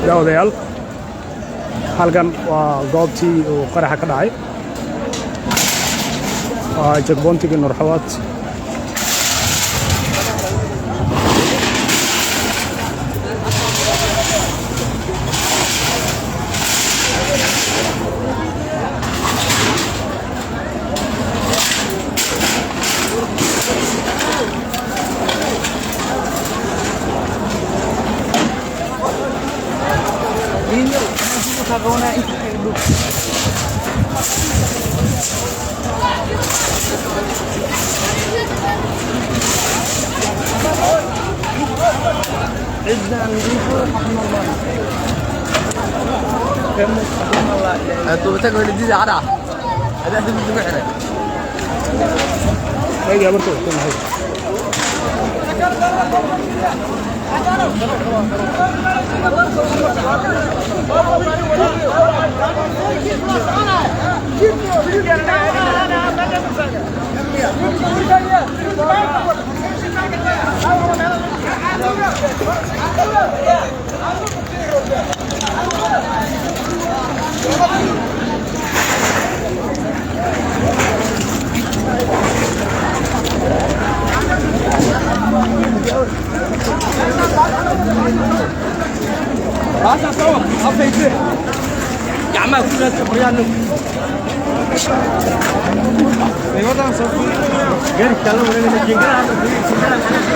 daawadayaal halkan waa goobtii uu qaraxa ka dhacay waa checkpointiga Nurxawaad انتوا بتاكلوا الجديد عرع هذا احنا بدنا نحرق هيجي برضه كل حاجه هذا صوت افيته يا عم كلها تبريان ايوه ده صوت غير كلام ولا جنجال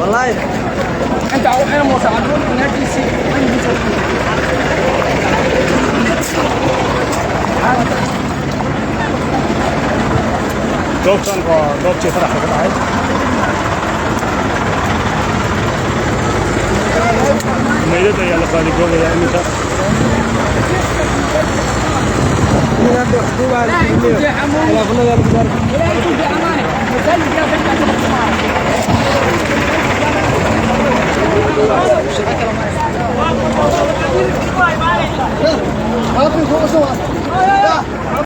والله انت انا مساعدون نجلسي goobtan waa goobtii qaraxa ka dhacay meydad ayaa la baaligoobayaa iminka